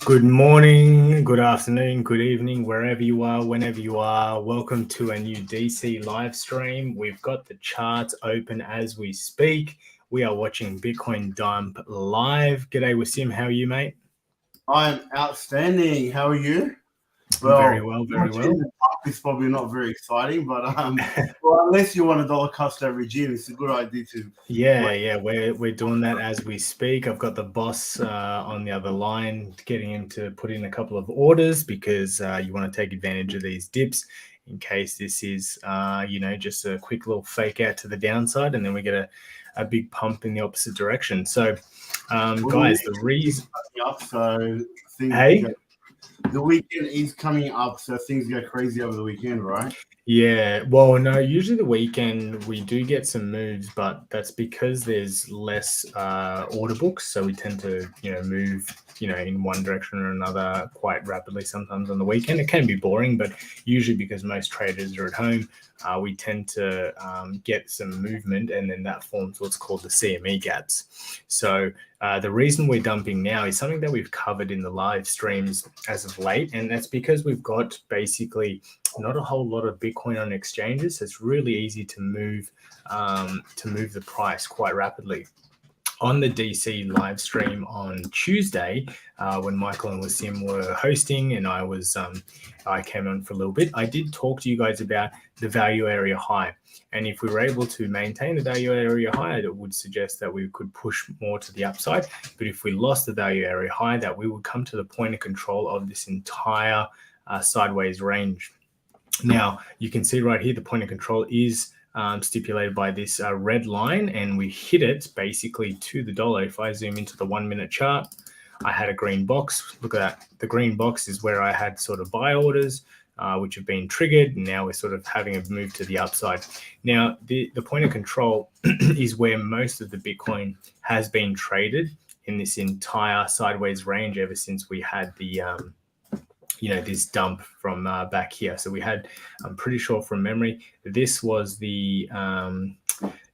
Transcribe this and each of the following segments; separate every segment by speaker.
Speaker 1: Good morning, good afternoon, good evening, wherever you are, whenever you are. Welcome to a new DC live stream. We've got the charts open as we speak. We are watching Bitcoin dump live. G'day, Wasim. How are you, mate?
Speaker 2: I'm outstanding. How are you?
Speaker 1: Very well, very well.
Speaker 2: The top is probably not very exciting, but well, unless you want a dollar cost average in, it's a good idea to.
Speaker 1: Yeah, we're doing that as we speak. I've got the boss on the other line, getting him to put in a couple of orders because you want to take advantage of these dips in case this is, just a quick little fake out to the downside, and then we get a big pump in the opposite direction. So, guys, the reason.
Speaker 2: Up, so
Speaker 1: Hey.
Speaker 2: The weekend is coming up, so things go crazy over the weekend, right?
Speaker 1: Yeah, well, no, usually the weekend we do get some moves, but that's because there's less order books, so we tend to, move, in one direction or another quite rapidly sometimes on the weekend. It can be boring, but usually because most traders are at home, we tend to get some movement, and then that forms what's called the CME gaps. So the reason we're dumping now is something that we've covered in the live streams as of late, and that's because we've got basically not a whole lot of Bitcoin on exchanges. So it's really easy to move the price quite rapidly. On the DC live stream on Tuesday, when Michael and Wasim were hosting, and I came on for a little bit, I did talk to you guys about the value area high. And if we were able to maintain the value area high, it would suggest that we could push more to the upside. But if we lost the value area high, that we would come to the point of control of this entire sideways range. Now, you can see right here, the point of control is stipulated by this red line, and we hit it basically to the dollar. If I zoom into the 1 minute chart, I had a green box. Look at that. The green box is where I had sort of buy orders, which have been triggered. And now we're sort of having a move to the upside. Now, the point of control is where most of the Bitcoin has been traded in this entire sideways range ever since we had the this dump from back here. So we had, I'm pretty sure from memory, this was the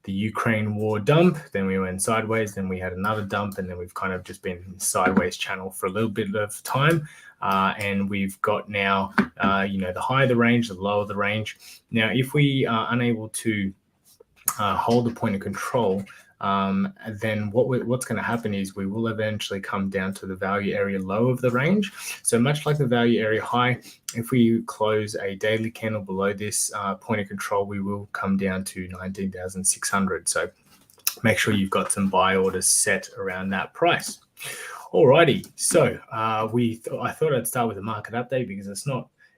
Speaker 1: Ukraine war dump. Then we went sideways. Then we had another dump, and then we've kind of just been in sideways channel for a little bit of time. And we've got now, the higher the range, the lower the range. Now, if we are unable to hold the point of control, then what's going to happen is we will eventually come down to the value area low of the range. So much like the value area high, if we close a daily candle below this point of control, we will come down to 19,600. So make sure you've got some buy orders set around that price. Alrighty, so I thought I'd start with a market update because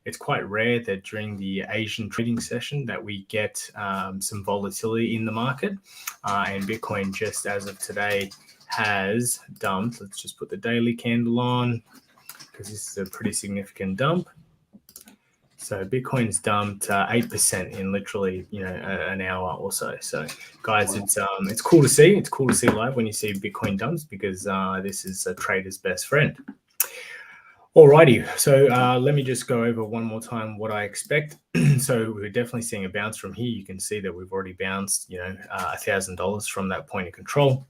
Speaker 1: it's quite rare that during the Asian trading session that we get some volatility in the market. And Bitcoin, just as of today, has dumped. Let's just put the daily candle on because this is a pretty significant dump. So Bitcoin's dumped 8% in literally, an hour or so. So guys, it's cool to see. It's cool to see live when you see Bitcoin dumps because this is a trader's best friend. Alrighty, so let me just go over one more time what I expect. So we're definitely seeing a bounce from here. You can see that we've already bounced, $1,000 from that point of control.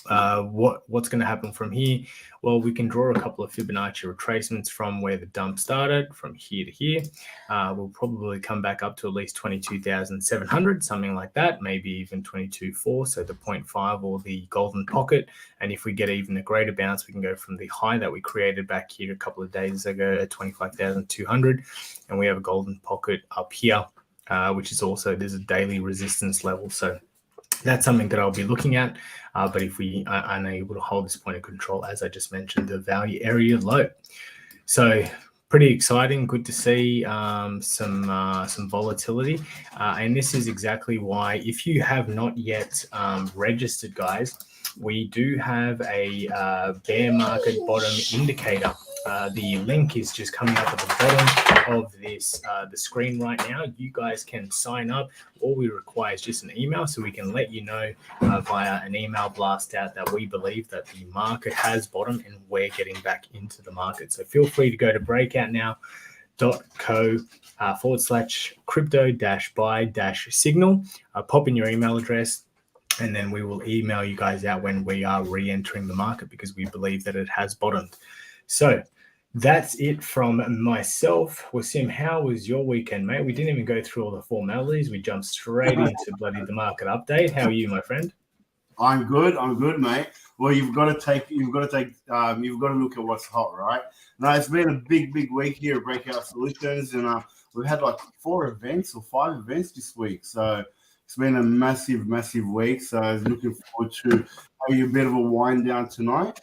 Speaker 1: What's going to happen from here? Well, we can draw a couple of Fibonacci retracements from where the dump started, from here to here. We'll probably come back up to at least 22,700, something like that, maybe even 22.4, so the 0.5 or the golden pocket. And if we get even a greater bounce, we can go from the high that we created back here a couple of days ago at 25,200, and we have a golden pocket up here, which is also, there's a daily resistance level. So that's something that I'll be looking at. But if we are unable to hold this point of control, as I just mentioned, the value area low. So pretty exciting. Good to see some volatility. And this is exactly why, if you have not yet registered, guys, we do have a bear market bottom indicator. The link is just coming up at the bottom of this the screen right now. You guys can sign up. All we require is just an email, so we can let you know via an email blast out that we believe that the market has bottomed and we're getting back into the market. So feel free to go to breakoutnow.co/crypto-buy-signal. Pop in your email address, and then we will email you guys out when we are re-entering the market because we believe that it has bottomed. So That's it from myself. Wasim, how was your weekend, mate? We didn't even go through all the formalities. We jumped straight into bloody the market update. How are you, my friend?
Speaker 2: I'm good, mate. Well, you've got to look at what's hot, right? Now, it's been a big week here at Breakout Solutions, and we've had like 4 events or 5 events this week. So it's been a massive week. So I was looking forward to having a bit of a wind down tonight.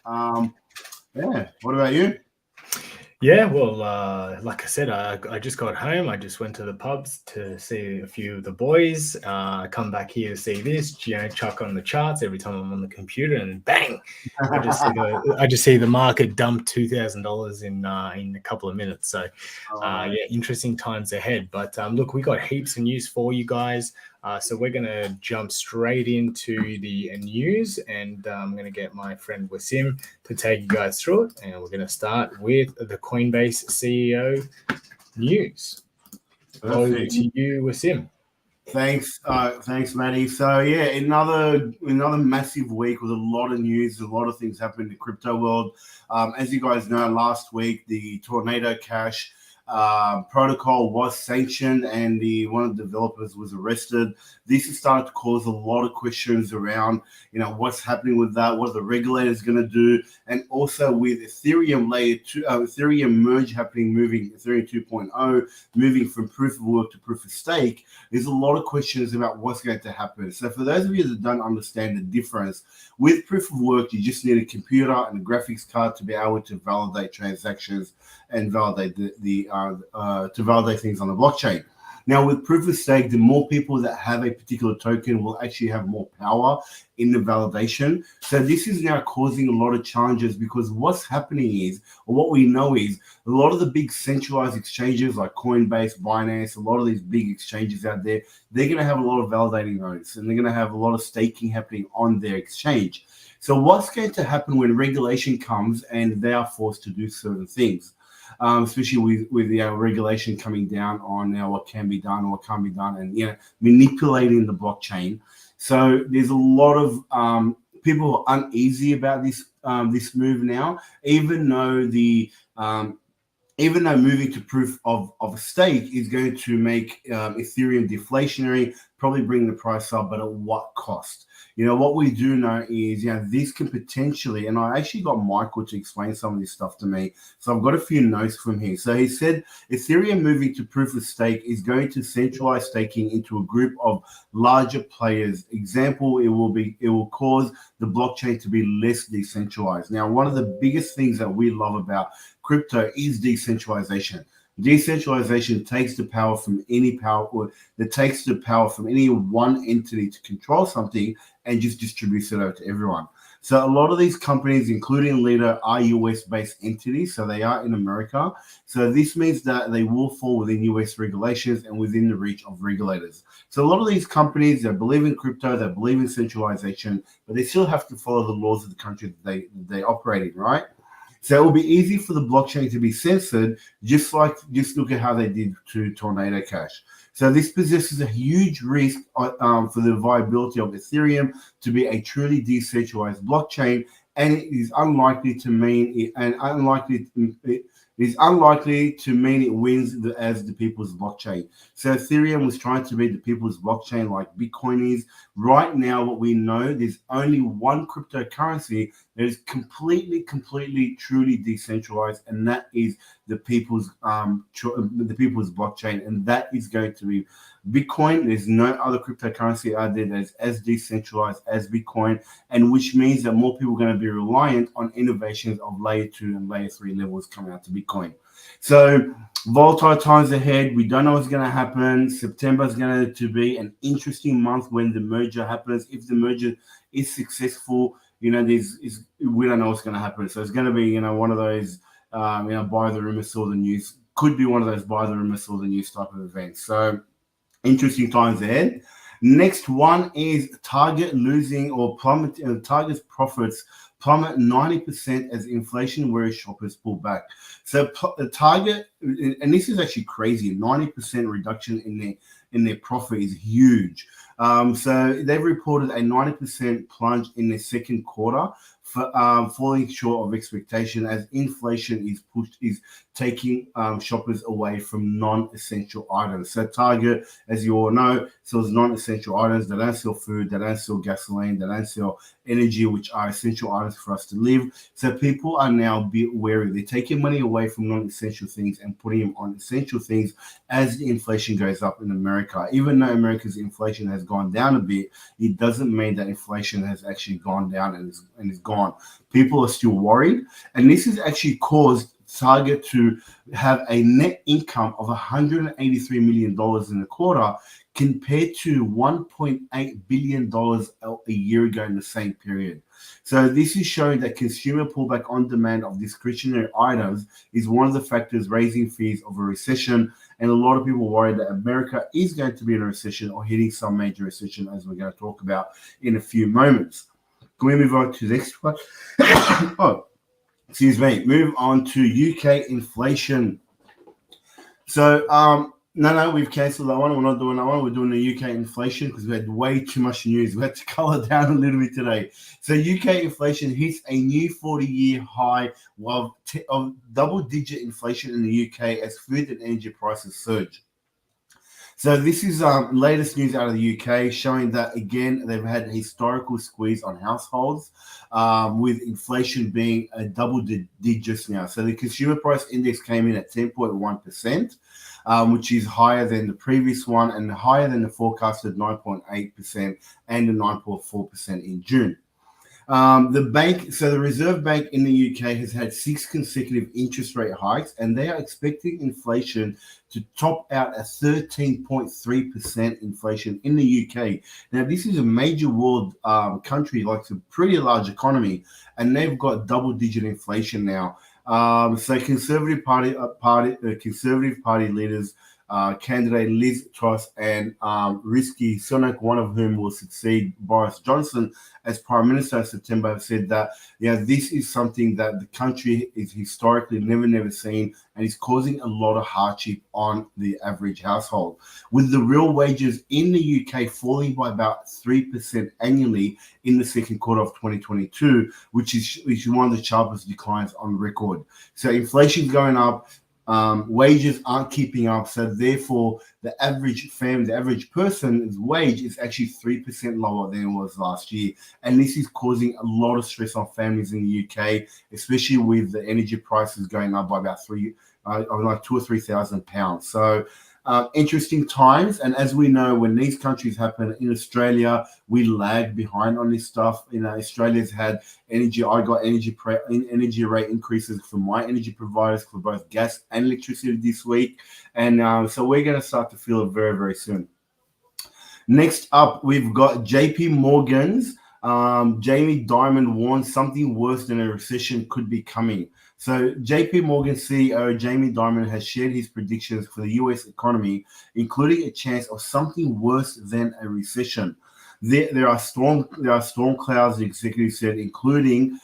Speaker 2: Yeah. What about you?
Speaker 1: Yeah, well, like I said, I just got home. I just went to the pubs to see a few of the boys. Come back here to see this, chuck on the charts every time I'm on the computer, and bang, I just see the market dump $2,000 in a couple of minutes. So, yeah, interesting times ahead. But look, we got heaps of news for you guys. So we're going to jump straight into the news, and I'm going to get my friend Wasim to take you guys through it. And we're going to start with the Coinbase CEO news. Over to you, Wasim.
Speaker 2: Thanks, Matty. So yeah, another massive week with a lot of news, a lot of things happening in the crypto world. As you guys know, last week the Tornado Cash protocol was sanctioned, and one of the developers was arrested. This has started to cause a lot of questions around, what's happening with that, what the regulators going to do, and also with Ethereum layer 2, Ethereum merge happening, moving Ethereum 2.0, moving from proof of work to proof of stake. There's a lot of questions about what's going to happen. So for those of you that don't understand the difference, with proof of work, you just need a computer and a graphics card to be able to validate transactions and validate to validate things on the blockchain. Now, with proof of stake, the more people that have a particular token will actually have more power in the validation. So this is now causing a lot of challenges, because what's happening is, or what we know is, a lot of the big centralized exchanges like Coinbase, Binance, a lot of these big exchanges out there, they're going to have a lot of validating nodes, and they're going to have a lot of staking happening on their exchange. So what's going to happen when regulation comes and they are forced to do certain things? Especially with regulation coming down on what can be done or what can't be done, and manipulating the blockchain. So there's a lot of people are uneasy about this move now, even though moving to proof of a stake is going to make Ethereum deflationary, probably bring the price up, but at what cost? What we do know is, this can potentially, and I actually got Michael to explain some of this stuff to me. So I've got a few notes from here. So he said Ethereum moving to proof of stake is going to centralize staking into a group of larger players. Example, it will cause the blockchain to be less decentralized. Now, one of the biggest things that we love about crypto is decentralization. Decentralization takes the power from any one entity to control something and just distributes it out to everyone. So a lot of these companies, including Ledger, are US-based entities, so they are in America. So this means that they will fall within US regulations and within the reach of regulators. So a lot of these companies, they believe in crypto, they believe in centralization, but they still have to follow the laws of the country that they operate in, right? So it will be easy for the blockchain to be censored, just look at how they did to Tornado Cash. So this possesses a huge risk for the viability of Ethereum to be a truly decentralized blockchain, and it is unlikely to mean it wins as the people's blockchain. So Ethereum was trying to be the people's blockchain like Bitcoin is. Right now, what we know, there's only one cryptocurrency that is completely, truly decentralized, and that is the people's blockchain, and that is going to be Bitcoin. There's no other cryptocurrency out there that is as decentralized as Bitcoin, and which means that more people are going to be reliant on innovations of layer 2 and layer 3 levels coming out to Bitcoin. So volatile times ahead. We don't know what's going to happen. September is going to be an interesting month when the merger happens. If the merger is successful, we don't know what's going to happen. So it's going to be, one of those, buy the rumor, sell the news. Could be one of those buy the rumor, sell the news type of events. So interesting times ahead. Next one is Target losing or plummet. Target's profits plummet 90% as inflation-worried shoppers pull back. So Target, and this is actually crazy, 90% reduction in their profit is huge. So they've reported a 90% plunge in their second quarter, falling short of expectation as inflation is taking shoppers away from non-essential items. So Target, as you all know, sells non-essential items. They don't sell food, they don't sell gasoline, they don't sell energy, which are essential items for us to live. So people are now a bit wary. They're taking money away from non-essential things and putting them on essential things as the inflation goes up in America. Even though America's inflation has gone down a bit, it doesn't mean that inflation has actually gone down and is gone. People are still worried, and this has actually caused Target to have a net income of $183 million in the quarter compared to $1.8 billion a year ago in the same period. So this is showing that consumer pullback on demand of discretionary items is one of the factors raising fears of a recession. And a lot of people worry that America is going to be in a recession or hitting some major recession, as we're going to talk about in a few moments. Can we move on to the next one? Oh, excuse me. Move on to UK inflation. So, no, we've cancelled that one. We're not doing that one. We're doing the UK inflation because we had way too much news. We had to color down a little bit today. So UK inflation hits a new 40-year high of double-digit inflation in the UK as food and energy prices surge. So this is latest news out of the UK showing that, again, they've had a historical squeeze on households with inflation being a double digits now. So the consumer price index came in at 10.1%. Which is higher than the previous one and higher than the forecasted 9.8% and the 9.4% in June. The Reserve Bank in the UK has had 6 consecutive interest rate hikes, and they are expecting inflation to top out at 13.3% inflation in the UK. Now, this is a major world country, like a pretty large economy, and they've got double-digit inflation now. So Conservative Party leaders, candidate Liz Truss and Rishi Sunak, one of whom will succeed Boris Johnson as Prime Minister in September, have said that this is something that the country is historically never seen and is causing a lot of hardship on the average household. With the real wages in the UK falling by about 3% annually in the second quarter of 2022, which is one of the sharpest declines on record. So inflation's going up. Wages aren't keeping up, so therefore the average family, the average person's wage is actually 3% lower than it was last year, and this is causing a lot of stress on families in the UK, especially with the energy prices going up by about like £2,000 or £3,000. So interesting times, and as we know, when these countries happen in Australia, we lag behind on this stuff. Australia's had energy. I got energy rate increases from my energy providers for both gas and electricity this week, and so we're going to start to feel it very, very soon. Next up, we've got JP Morgan's Jamie Dimon warns something worse than a recession could be coming. So JP Morgan CEO Jamie Dimon has shared his predictions for the US economy, including a chance of something worse than a recession. There are storm clouds, the executive said, including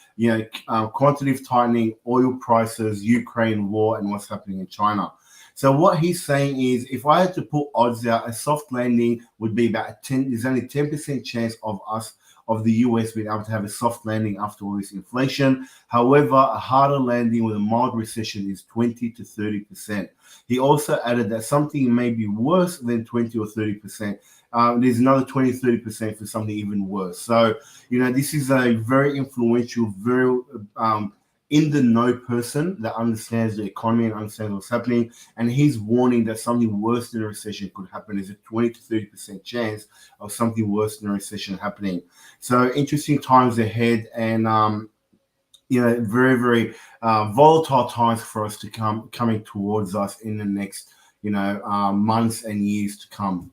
Speaker 2: quantitative tightening, oil prices, Ukraine war, and what's happening in China. So what he's saying is, if I had to put odds out, a soft landing would be about there's only 10% chance of the US being able to have a soft landing after all this inflation. However, a harder landing with a mild recession is 20 to 30%. He also added that something may be worse than 20 or 30%. There's another 20, 30% for something even worse. So, this is a very influential, very in the know person that understands the economy and understands what's happening, and he's warning that something worse than a recession could happen. There's a 20 to 30% chance of something worse than a recession happening. So interesting times ahead, and very, very volatile times for us to coming towards us in the next months and years to come.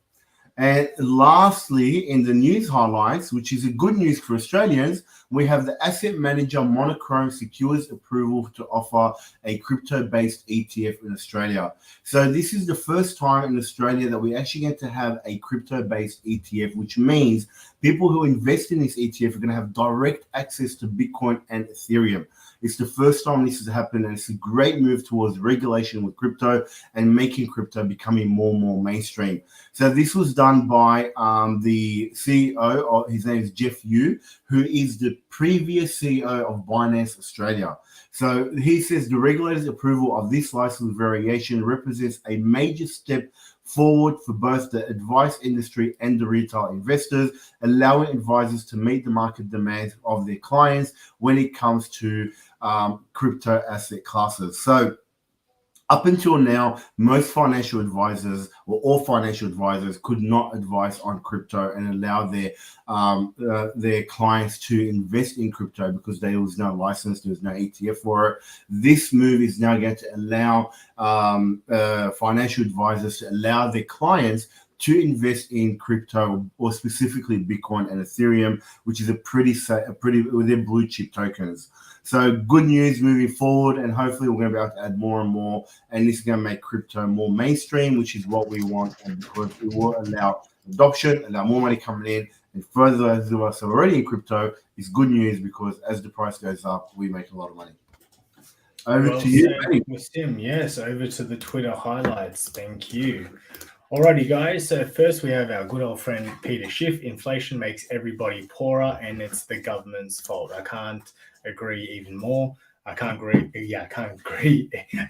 Speaker 2: And lastly, in the news highlights, which is a good news for Australians, we have the asset manager Monochrome secures approval to offer a crypto-based ETF in Australia. So this is the first time in Australia that we actually get to have a crypto-based ETF, which means people who invest in this ETF are going to have direct access to Bitcoin and Ethereum. It's the first time this has happened, and it's a great move towards regulation with crypto and making crypto becoming more and more mainstream. So this was done by the CEO, his name is Jeff Yu, who is the previous CEO of Binance Australia. So he says the regulator's approval of this license variation represents a major step forward for both the advice industry and the retail investors, allowing advisors to meet the market demands of their clients when it comes to crypto asset classes. So up until now, most financial advisors, or all financial advisors, could not advise on crypto and allow their clients to invest in crypto because there was no license, there was no ETF for it. This move is now going to allow financial advisors to allow their clients to invest in crypto, or specifically Bitcoin and Ethereum, which is they're blue chip tokens. So good news moving forward, and hopefully we're going to be able to add more and more, and this is going to make crypto more mainstream, which is what we want, and because it will allow adoption, allow more money coming in, and further those of us already in crypto is good news, because as the price goes up, we make a lot of money. Over to you,
Speaker 1: Sim. Yes, over to the Twitter highlights. Thank you. Alrighty, guys. So first we have our good old friend Peter Schiff. Inflation makes everybody poorer, and it's the government's fault. I can't agree even more. I can't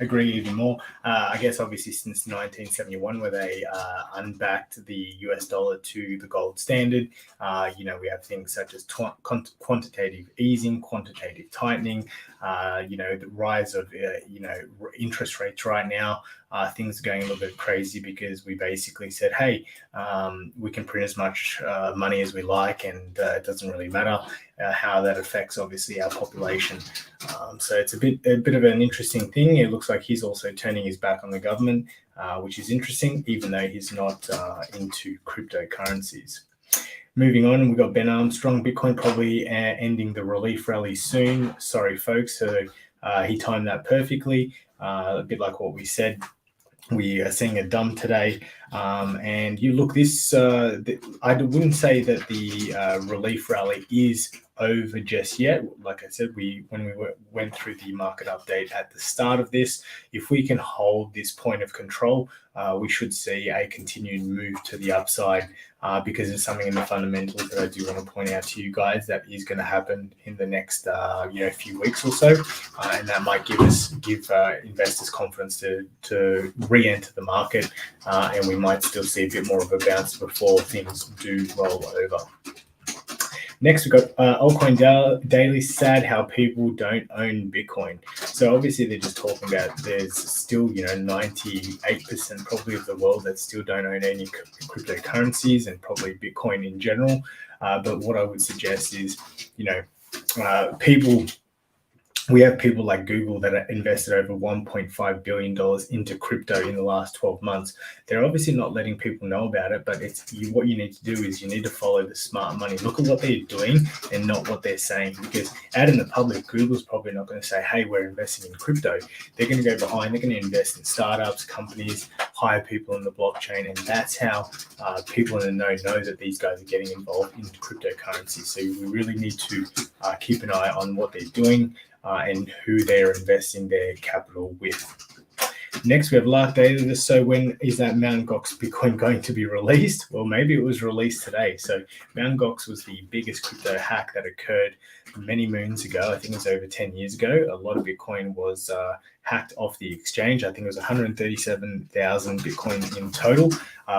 Speaker 1: agree even more. I guess obviously since 1971, where they unbacked the US dollar to the gold standard, we have things such as quantitative easing, quantitative tightening, the rise of, interest rates right now. Things are going a little bit crazy because we basically said, hey, we can print as much money as we like, and it doesn't really matter how that affects, obviously, our population. So it's a bit of an interesting thing. It looks like he's also turning his back on the government, which is interesting, even though he's not into cryptocurrencies. Moving on, we've got Ben Armstrong. Bitcoin probably ending the relief rally soon. Sorry, folks. So he timed that perfectly. A bit like what we said. We are seeing a dump today, and you look this. I wouldn't say that the relief rally is over just yet. Like I said, when we went through the market update at the start of this, if we can hold this point of control, we should see a continued move to the upside, because it's something in the fundamentals that I do want to point out to you guys that is going to happen in the next few weeks or so, and that might give investors confidence to re-enter the market, and we might still see a bit more of a bounce before things do roll over. Next, we've got Altcoin Daily. Sad how people don't own Bitcoin. So obviously they're just talking about there's still 98% probably of the world that still don't own any cryptocurrencies, and probably Bitcoin in general. But what I would suggest is, we have people like Google that have invested over $1.5 billion into crypto in the last 12 months. They're obviously not letting people know about it, but what you need to do is you need to follow the smart money. Look at what they're doing and not what they're saying, because out in the public, Google's probably not going to say, hey, we're investing in crypto. They're going to go behind, they're going to invest in startups, companies, hire people in the blockchain, and that's how people in the know that these guys are getting involved in cryptocurrency. So we really need to keep an eye on what they're doing, and who they're investing their capital with. Next, we have Lark Data. So when is that Mt. Gox Bitcoin going to be released? Well, maybe it was released today. So Mt. Gox was the biggest crypto hack that occurred many moons ago. I think it was over 10 years ago. A lot of Bitcoin was hacked off the exchange. I think it was 137,000 Bitcoin in total,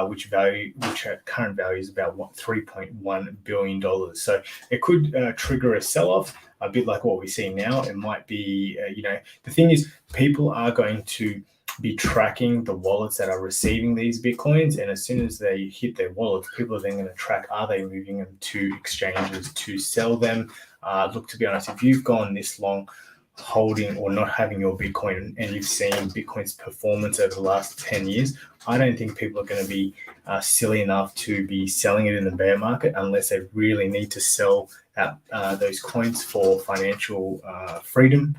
Speaker 1: which at current value is about $3.1 billion. So it could trigger a sell-off, a bit like what we see now. It might be, the thing is, people are going to be tracking the wallets that are receiving these Bitcoins. And as soon as they hit their wallets, people are then going to track, are they moving them to exchanges to sell them? Look, to be honest, if you've gone this long holding or not having your Bitcoin, and you've seen Bitcoin's performance over the last 10 years, I don't think people are going to be silly enough to be selling it in the bear market unless they really need to sell those coins for financial freedom.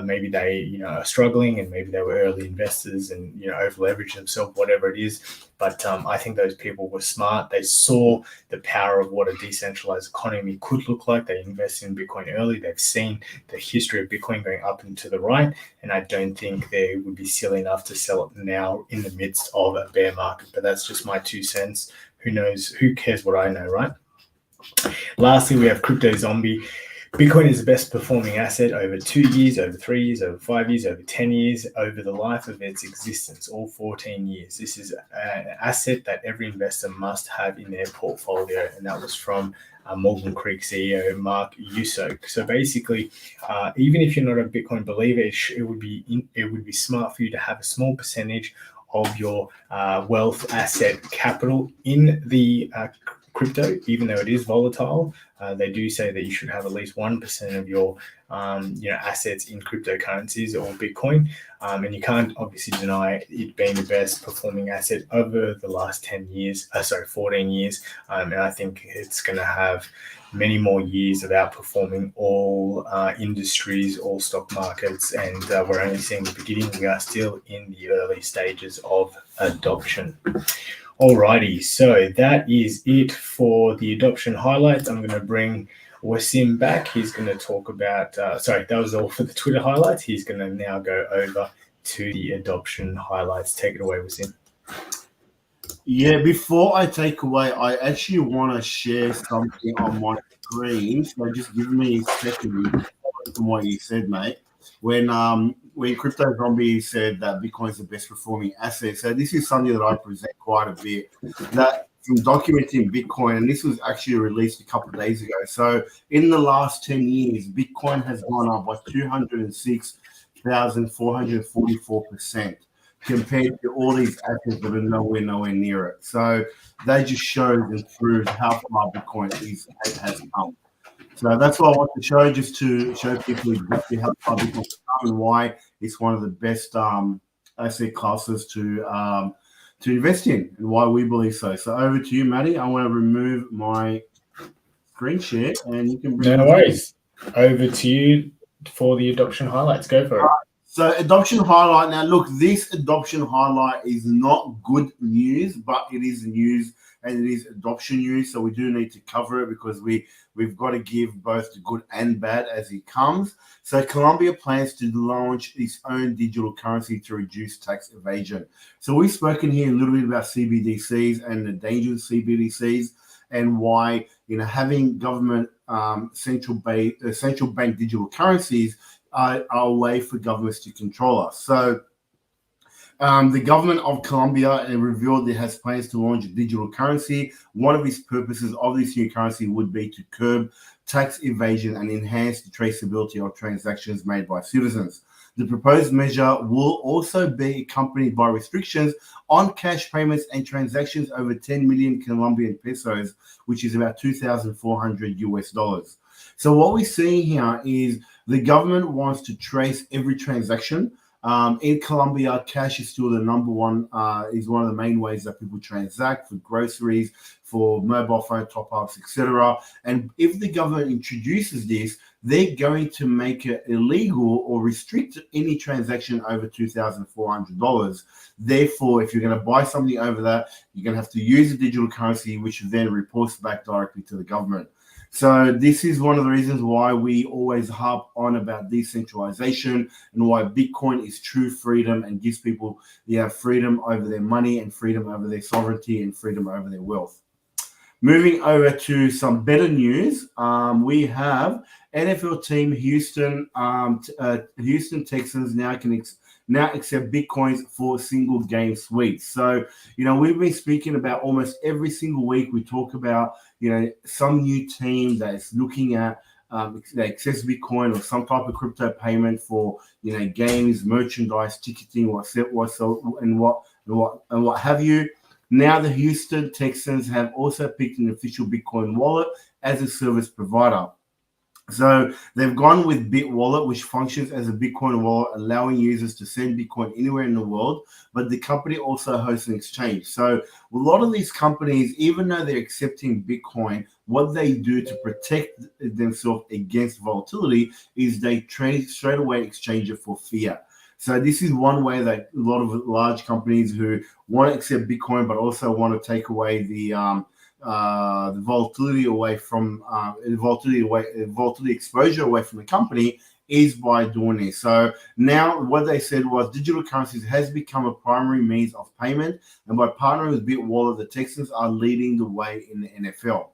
Speaker 1: Maybe they are struggling, and maybe they were early investors and over leveraged themselves, whatever it is. But I think those people were smart. They saw the power of what a decentralized economy could look like. They invested in Bitcoin early. They've seen the history of Bitcoin going up and to the right, and I don't think they would be silly enough to sell it now in the midst of a bear market. But that's just my 2 cents. Who knows? Who cares what I know, right? Lastly, we have Crypto Zombie. Bitcoin is the best performing asset over 2 years, over 3 years, over 5 years, over 10 years, over the life of its existence, all 14 years. This is an asset that every investor must have in their portfolio. And that was from Morgan Creek CEO Mark Usok. So basically, even if you're not a Bitcoin believer, it would be smart for you to have a small percentage of your wealth asset capital in the crypto, even though it is volatile. They do say that you should have at least 1% of your assets in cryptocurrencies or Bitcoin, and you can't obviously deny it being the best performing asset over the last 14 years, and I think it's going to have many more years of outperforming all industries, all stock markets, and we're only seeing the beginning. We are still in the early stages of adoption. Alrighty, so that is it for the adoption highlights. I'm going to bring Wasim back. He's going to talk about, that was all for the Twitter highlights. He's going to now go over to the adoption highlights. Take it away, Wasim.
Speaker 2: Yeah, before I take away, I actually want to share something on my screen. So just give me a second from what you said, mate. When Crypto Zombie said that Bitcoin is the best performing asset, so this is something that I present quite a bit. That from documenting Bitcoin, and this was actually released a couple of days ago. So in the last 10 years, Bitcoin has gone up by 206,444%. compared to all these assets that are nowhere near it. So they just shows and proves how far Bitcoin has come. So that's what I want to show, just to show people exactly how far Bitcoin has come and why it's one of the best asset classes to invest in, and why we believe so. So over to you, Matty. I want to remove my screen share, and you can bring.
Speaker 1: No worries. Over to you for the adoption highlights. Go for it.
Speaker 2: So adoption highlight. Now, look, this adoption highlight is not good news, but it is news, and it is adoption news. So we do need to cover it because we've got to give both the good and bad as it comes. So Colombia plans to launch its own digital currency to reduce tax evasion. So we've spoken here a little bit about CBDCs and the dangers of CBDCs, and why having government central bank digital currencies are a way for governments to control us. So the government of Colombia revealed it has plans to launch a digital currency. One of its purposes of this new currency would be to curb tax evasion and enhance the traceability of transactions made by citizens. The proposed measure will also be accompanied by restrictions on cash payments and transactions over 10 million Colombian pesos, which is about $2,400 US. So what we're seeing here is the government wants to trace every transaction. In Colombia, cash is still the number one, is one of the main ways that people transact for groceries, for mobile phone top-ups, etc. And if the government introduces this, they're going to make it illegal or restrict any transaction over $2,400. Therefore, if you're going to buy something over that, you're going to have to use a digital currency, which then reports back directly to the government. So this is one of the reasons why we always harp on about decentralization, and why Bitcoin is true freedom and gives people freedom over their money, and freedom over their sovereignty, and freedom over their wealth. Moving over to some better news, we have NFL team Houston Texans now accept Bitcoins for single game suites. So, we've been speaking about almost every single week. We talk about, some new team that is looking at that accepts Bitcoin or some type of crypto payment for, games, merchandise, ticketing, what have you. Now the Houston Texans have also picked an official Bitcoin wallet as a service provider. So they've gone with BitWallet, which functions as a Bitcoin wallet, allowing users to send Bitcoin anywhere in the world. But the company also hosts an exchange. So a lot of these companies, even though they're accepting Bitcoin, what they do to protect themselves against volatility is they trade straight away exchange it for fiat. So this is one way that a lot of large companies who want to accept Bitcoin but also want to take away the volatility away from volatility exposure away from the company is by doing this. So now what they said was digital currencies has become a primary means of payment, and by partnering with BitWallet, the Texans are leading the way in the NFL.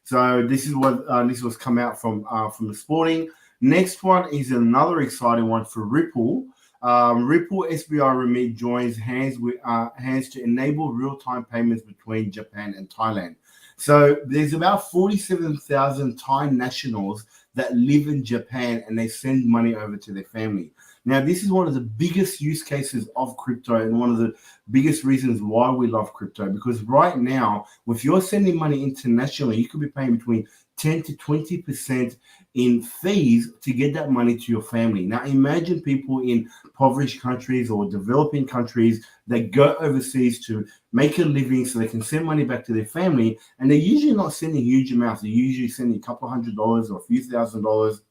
Speaker 2: So this is what this was come out from the Sporting. Next one is another exciting one for Ripple. Ripple SBI Remit joins hands to enable real-time payments between Japan and Thailand. So there's about 47,000 Thai nationals that live in Japan and they send money over to their family. Now, this is one of the biggest use cases of crypto and one of the biggest reasons why we love crypto, because right now, if you're sending money internationally, you could be paying between 10 to 20% in fees to get that money to your family. Now, imagine people in impoverished countries or developing countries that go overseas to make a living so they can send money back to their family, and they're usually not sending huge amounts. They're usually sending a couple $100s or a few $1,000s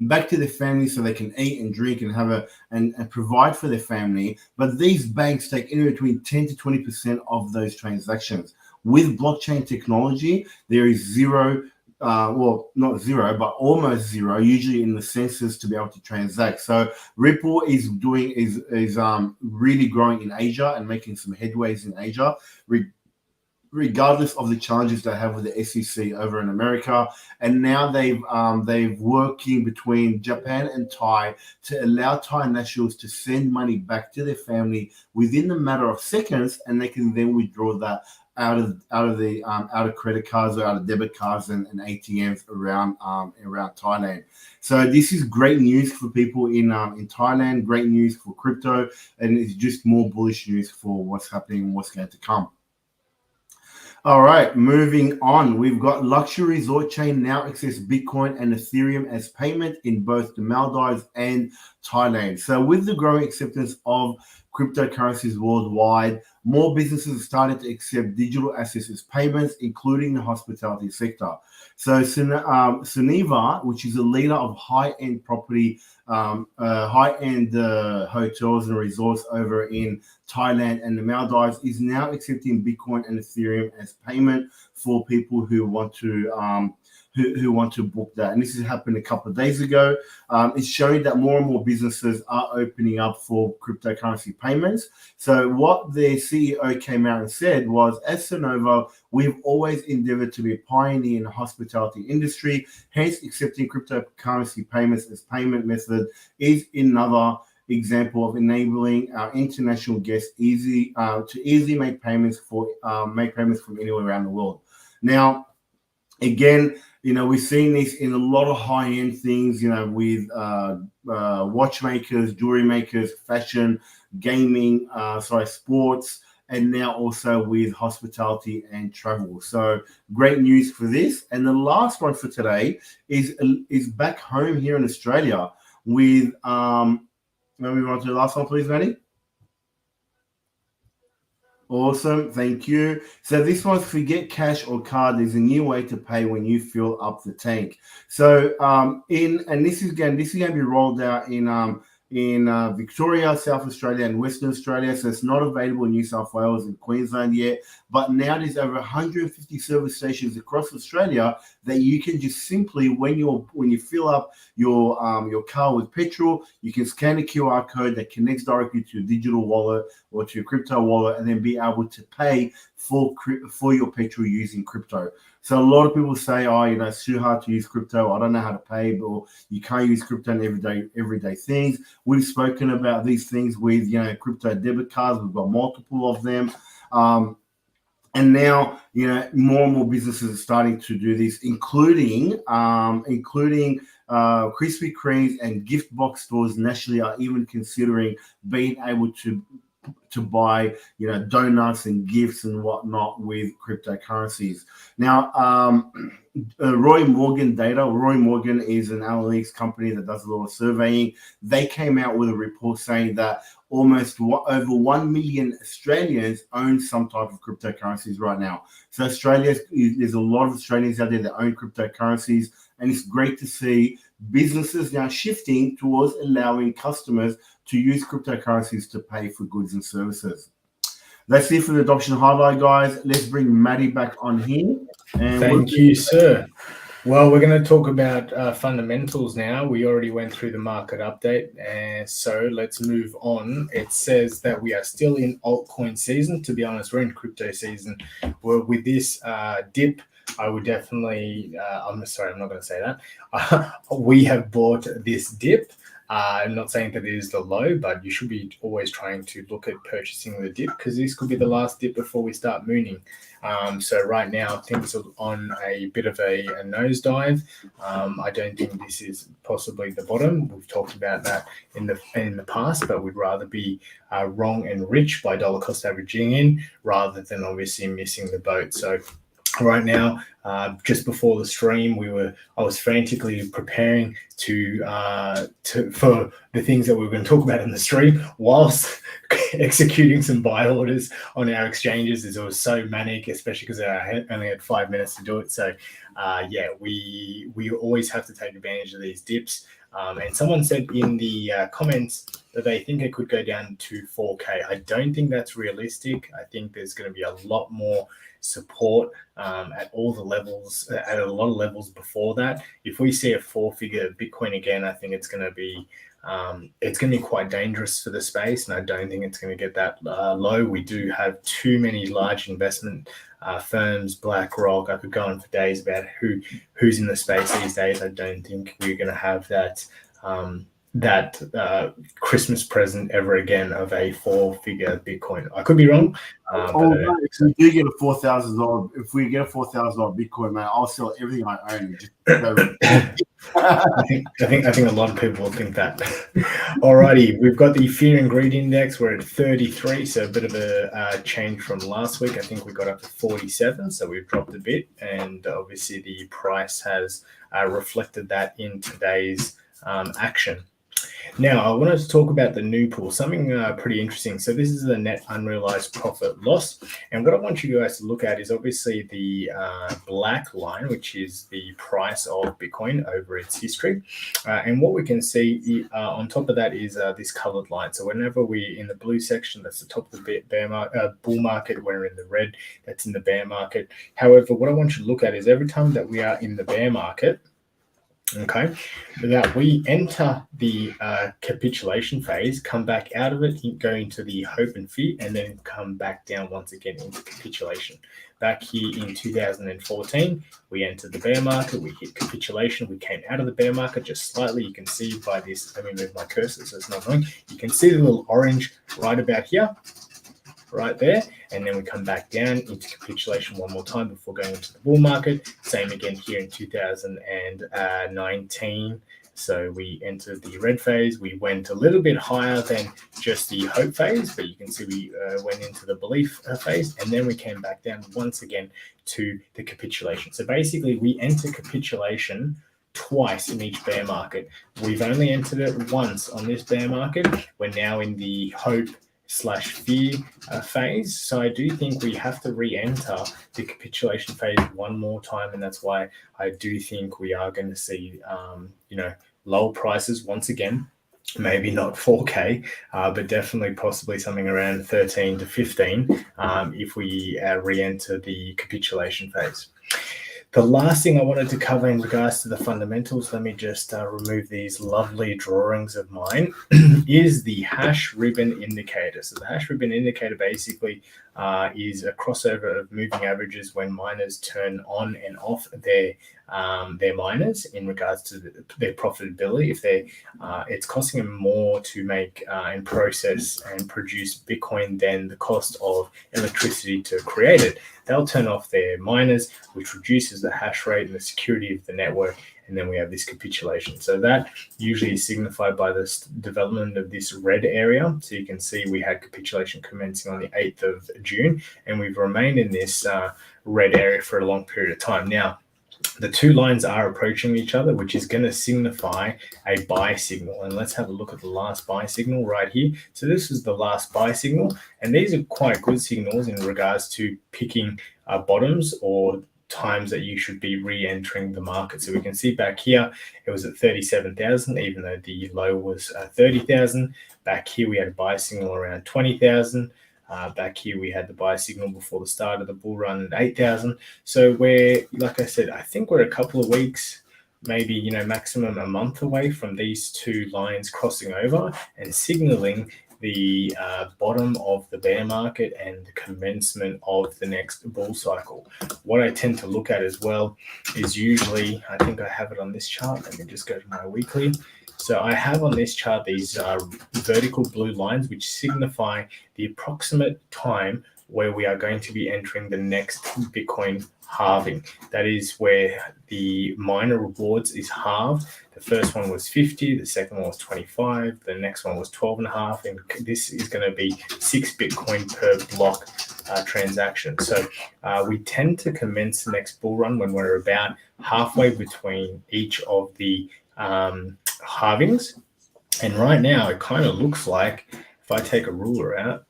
Speaker 2: back to their family so they can eat and drink and have and provide for their family. But these banks take anywhere between 10 to 20% of those transactions. With blockchain technology, there is zero, well, not zero, but almost zero, usually in the census to be able to transact. So Ripple is really growing in Asia and making some headways in Asia, regardless of the challenges they have with the SEC over in America. And now they've working between Japan and Thai to allow Thai nationals to send money back to their family within a matter of seconds, and they can then withdraw that out of credit cards or out of debit cards and ATMs around Thailand. So this is great news for people in Thailand, great news for crypto, and it's just more bullish news for what's happening and what's going to come. All right, moving on. We've got luxury resort chain now accepts Bitcoin and Ethereum as payment in both the Maldives and Thailand. So with the growing acceptance of cryptocurrencies worldwide, more businesses are starting to accept digital assets as payments, including the hospitality sector. So Suniva, which is a leader of high-end property, high-end hotels and resorts over in Thailand and the Maldives, is now accepting Bitcoin and Ethereum as payment for people who want to book that. And this has happened a couple of days ago. It's showing that more and more businesses are opening up for cryptocurrency payments. So what their CEO came out and said was, as Sonova, we've always endeavored to be a pioneer in the hospitality industry. Hence, accepting cryptocurrency payments as payment method is another example of enabling our international guests to easily make payments from anywhere around the world. Now, again, we've seen this in a lot of high-end things, with watchmakers, jewelry makers, fashion, gaming, sports, and now also with hospitality and travel. So great news for this. And the last one for today is back home here in Australia with, let me move on to the last one, please, Maddie. Awesome, thank you. So this one's forget cash or card. There's a new way to pay when you fill up the tank. So this is going to be rolled out in Victoria, South Australia, and Western Australia. So it's not available in New South Wales and Queensland yet. But now there's over 150 service stations across Australia that you can just simply, when you fill up your car with petrol, you can scan a QR code that connects directly to your digital wallet or to your crypto wallet, and then be able to pay for your petrol using crypto. So a lot of people say, it's too hard to use crypto. I don't know how to pay, or you can't use crypto in everyday things. We've spoken about these things with, crypto debit cards. We've got multiple of them. And now, more and more businesses are starting to do this, including Krispy Kremes and gift box stores nationally are even considering being able to to buy, donuts and gifts and whatnot with cryptocurrencies. Now, Roy Morgan is an analytics company that does a lot of surveying. They came out with a report saying that almost over 1 million Australians own some type of cryptocurrencies right now. So there's a lot of Australians out there that own cryptocurrencies, and it's great to see businesses now shifting towards allowing customers to use cryptocurrencies to pay for goods and services. That's it for the adoption highlight, guys. Let's bring Maddie back on here. And
Speaker 1: thank you, sir. Well, we're going to talk about fundamentals now. We already went through the market update, and so let's move on. It says that we are still in altcoin season. To be honest, we're in crypto season. Well, with this dip, I would definitely, I'm sorry, I'm not going to say that. We have bought this dip. I'm not saying that it is the low, but you should be always trying to look at purchasing the dip, because this could be the last dip before we start mooning. So right now things are on a bit of a nosedive. I don't think this is possibly the bottom. We've talked about that in the past, but we'd rather be wrong and rich by dollar cost averaging in, rather than obviously missing the boat. So right now, just before the stream, I was frantically preparing for the things that we were going to talk about in the stream, whilst executing some buy orders on our exchanges. It was so manic, especially because I only had 5 minutes to do it. So yeah, we always have to take advantage of these dips. And someone said in the comments that they think it could go down to 4K. I don't think that's realistic. I think there's going to be a lot more support at all the levels, at a lot of levels before that. If we see a 4-figure Bitcoin again, I think it's going to be quite dangerous for the space, and I don't think it's going to get that low. We do have too many large investment firms, BlackRock. I could go on for days about who's in the space these days. I don't think we're going to have that Christmas present ever again of a 4-figure Bitcoin. I could be wrong.
Speaker 2: If we do get a $4,000, if we get a $4,000 Bitcoin, man, I'll sell everything I own.
Speaker 1: I think a lot of people will think that. Alrighty, we've got the fear and greed index. We're at 33, so a bit of a change from last week. I think we got up to 47, so we've dropped a bit, and obviously the price has reflected that in today's action. Now, I wanted to talk about the new pool, something pretty interesting. So this is the net unrealized profit loss. And what I want you guys to look at is obviously the black line, which is the price of Bitcoin over its history. And what we can see on top of that is this colored line. So whenever we're in the blue section, that's the top of the bull market. We're in the red, that's in the bear market. However, what I want you to look at is every time that we are in the bear market, okay, that we enter the capitulation phase, come back out of it, go into the hope and fear, and then come back down once again into capitulation. Back here in 2014, we entered the bear market, we hit capitulation, we came out of the bear market just slightly. You can see by this, let me move my cursor so it's not wrong. You can see the little orange right about here, right there, and then we come back down into capitulation one more time before going into the bull market. Same again here in 2019. So we entered the red phase. We went a little bit higher than just the hope phase, but you can see we went into the belief phase, and then we came back down once again to the capitulation. So basically we enter capitulation twice in each bear market. We've only entered it once on this bear market. We're now in the hope/fear phase. So I do think we have to re-enter the capitulation phase one more time, and that's why I do think we are going to see lower prices once again. Maybe not 4K, but definitely possibly something around 13 to 15 if we re-enter the capitulation phase. The last thing I wanted to cover in regards to the fundamentals, let me just remove these lovely drawings of mine, is the hash ribbon indicator. So the hash ribbon indicator basically is a crossover of moving averages when miners turn on and off their miners in regards to their profitability. If it's costing them more to make and process and produce Bitcoin than the cost of electricity to create it, they'll turn off their miners, which reduces the hash rate and the security of the network, and then we have this capitulation. So that usually is signified by this development of this red area. So you can see we had capitulation commencing on the 8th of June, and we've remained in this red area for a long period of time. Now, the two lines are approaching each other, which is going to signify a buy signal. And let's have a look at the last buy signal right here. So this is the last buy signal, and these are quite good signals in regards to picking bottoms or times that you should be re-entering the market. So we can see back here, it was at 37,000, even though the low was 30,000. Back here, we had a buy signal around 20,000. Back here, we had the buy signal before the start of the bull run at 8,000. So we're, like I said, I think we're a couple of weeks, maybe, you know, maximum a month away from these two lines crossing over and signaling the bottom of the bear market and the commencement of the next bull cycle. What I tend to look at as well is usually, I think I have it on this chart. Let me just go to my weekly. So I have on this chart these vertical blue lines, which signify the approximate time where we are going to be entering the next Bitcoin halving. That is where the miner rewards is halved. The first one was 50, the second one was 25, the next one was 12.5, and this is going to be 6 Bitcoin per block transaction. So we tend to commence the next bull run when we're about halfway between each of the halvings. And right now it kind of looks like, if I take a ruler out,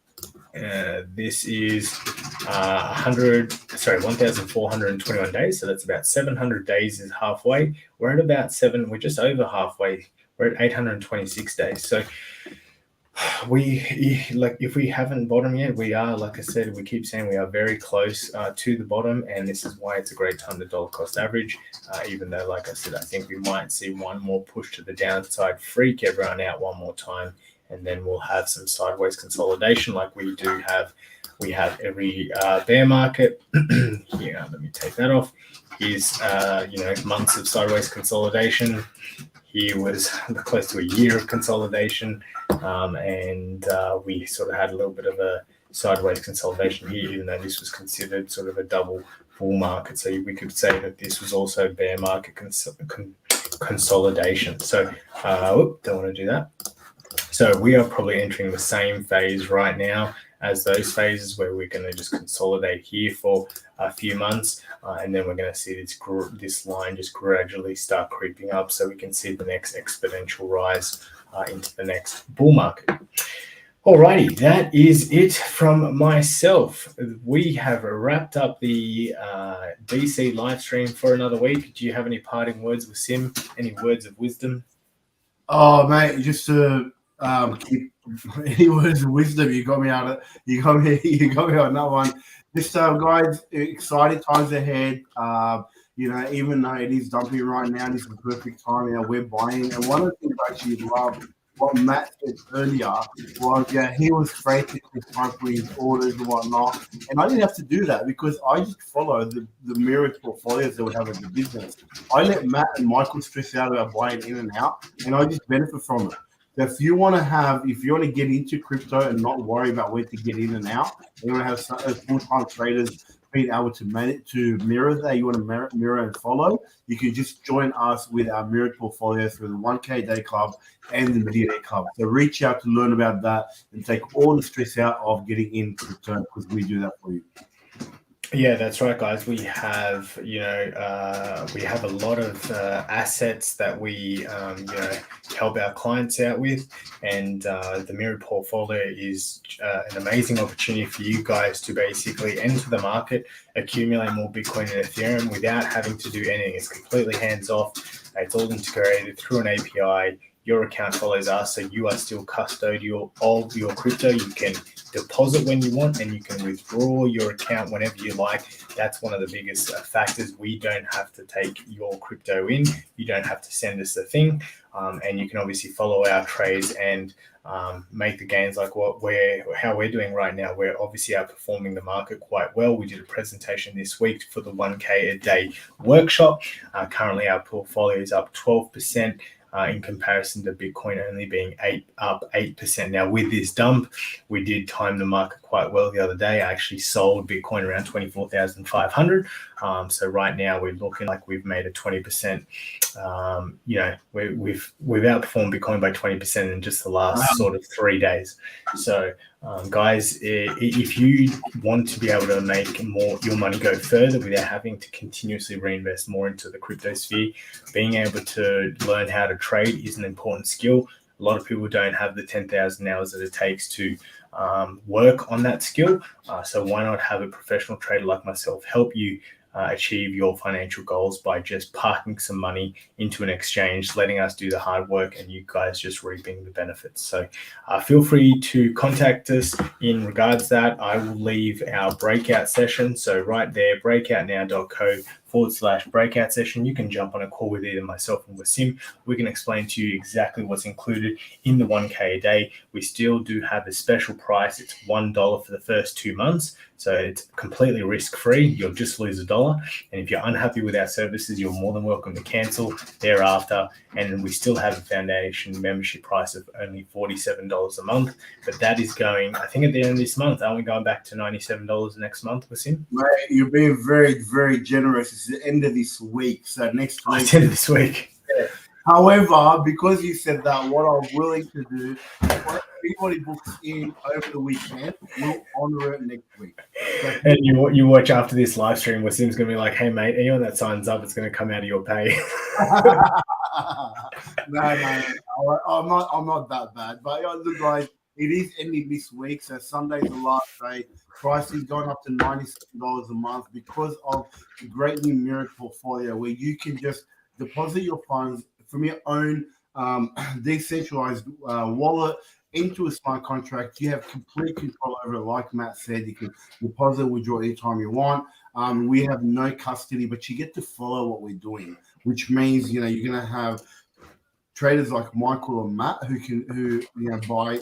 Speaker 1: this is 1,421 days. So that's about 700 days is halfway. We're at about we're just over halfway. We're at 826 days. So if we haven't bottomed yet, we are, like I said, we keep saying we are very close to the bottom, and this is why it's a great time to dollar cost average, even though, like I said, I think we might see one more push to the downside, freak everyone out one more time, and then we'll have some sideways consolidation like we have every bear market. Here, let me take that off. Here's months of sideways consolidation. Here was close to a year of consolidation, and we sort of had a little bit of a sideways consolidation here, even though this was considered sort of a double bull market. So we could say that this was also bear market consolidation. So don't want to do that. So we are probably entering the same phase right now as those phases, where we're going to just consolidate here for a few months, and then we're going to see this line just gradually start creeping up, so we can see the next exponential rise into the next bull market. Alrighty, that is it from myself. We have wrapped up the DC live stream for another week. Do you have any parting words with Sim? Any words of wisdom?
Speaker 2: Oh, mate, just to keep any words of wisdom. You got me out of. You got me on that one. Just guys, exciting times ahead. Even though it is dumping right now, this is the perfect time. We're buying, and one of the things I actually love what Matt said earlier was, he was frantically time for his orders and whatnot, and I didn't have to do that because I just follow the mirrored portfolios that we have in the business. I let Matt and Michael stress out about buying in and out, and I just benefit from it. So if you want to get into crypto and not worry about where to get in and out, and you want to have full-time traders being able to mirror that, you want to mirror and follow, you can just join us with our mirrored portfolio through the 1K Day Club and the Millionaire Club. So reach out to learn about that and take all the stress out of getting in crypto, because we do that for you.
Speaker 1: Yeah, that's right, guys. We have, we have a lot of assets that we, help our clients out with, and the mirrored portfolio is an amazing opportunity for you guys to basically enter the market, accumulate more Bitcoin and Ethereum without having to do anything. It's completely hands off. It's all integrated through an API. Your account follows us, so you are still custodial of your crypto. You can deposit when you want, and you can withdraw your account whenever you like. That's one of the biggest factors. We don't have to take your crypto in. You don't have to send us a thing, and you can obviously follow our trades and make the gains like how we're doing right now. We're obviously outperforming the market quite well. We did a presentation this week for the 1K a day workshop. Currently, our portfolio is up 12%. in comparison to Bitcoin only being up 8%. Now, with this dump, we did time the market quite well the other day. I actually sold Bitcoin around 24,500. So right now we're looking like we've made a 20%. We've outperformed Bitcoin by 20% in just the last sort of 3 days. So guys, if you want to be able to make your money go further without having to continuously reinvest more into the crypto sphere, being able to learn how to trade is an important skill. A lot of people don't have the 10,000 hours that it takes to work on that skill. So why not have a professional trader like myself help you achieve your financial goals by just parking some money into an exchange, letting us do the hard work, and you guys just reaping the benefits. So feel free to contact us in regards to that. I will leave our breakout session. So right there, breakoutnow.co/breakout session. You can jump on a call with either myself and Wasim. We can explain to you exactly what's included in the 1K a day. We still do have a special price. It's $1 for the first 2 months. So it's completely risk-free. You'll just lose $1. And if you're unhappy with our services, you're more than welcome to cancel thereafter. And we still have a foundation membership price of only $47 a month. But that is going, I think at the end of this month, aren't we going back to $97 next month, Wasim?
Speaker 2: Mate, you're being very, very generous. It's the end of this week. So next week.
Speaker 1: It's the end of this week.
Speaker 2: Yeah. However, because you said that, what I'm willing to do, if anybody books in over the weekend, we'll honor it next week. So,
Speaker 1: and you watch after this live stream where Sim's going to be like, hey, mate, anyone that signs up, it's going to come out of your pay.
Speaker 2: No, I'm not that bad. But look, guys, it is ending this week. So Sunday's the last day. Price is going up to $97 a month because of the great new Mirror portfolio where you can just deposit your funds from your own decentralized wallet into a smart contract. You have complete control over it. Like Matt said, you can deposit, withdraw anytime you want. We have no custody, but you get to follow what we're doing, which means you're going to have traders like Michael or Matt who buy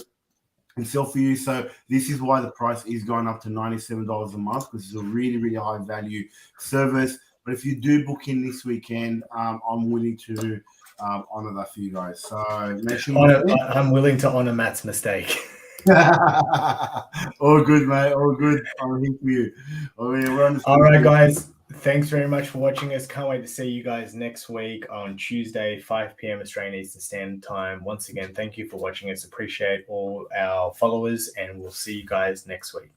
Speaker 2: and sell for you. So this is why the price is going up to $97 a month, because it's a really, really high value service. But if you do book in this weekend, I'm willing to honor that for you guys. So make sure
Speaker 1: I'm willing to honor Matt's mistake.
Speaker 2: All good, mate. All good. I'm here for you.
Speaker 1: All right, guys. Thanks very much for watching us. Can't wait to see you guys next week on Tuesday, 5 p.m. Australian Eastern Standard Time. Once again, thank you for watching us. Appreciate all our followers, and we'll see you guys next week.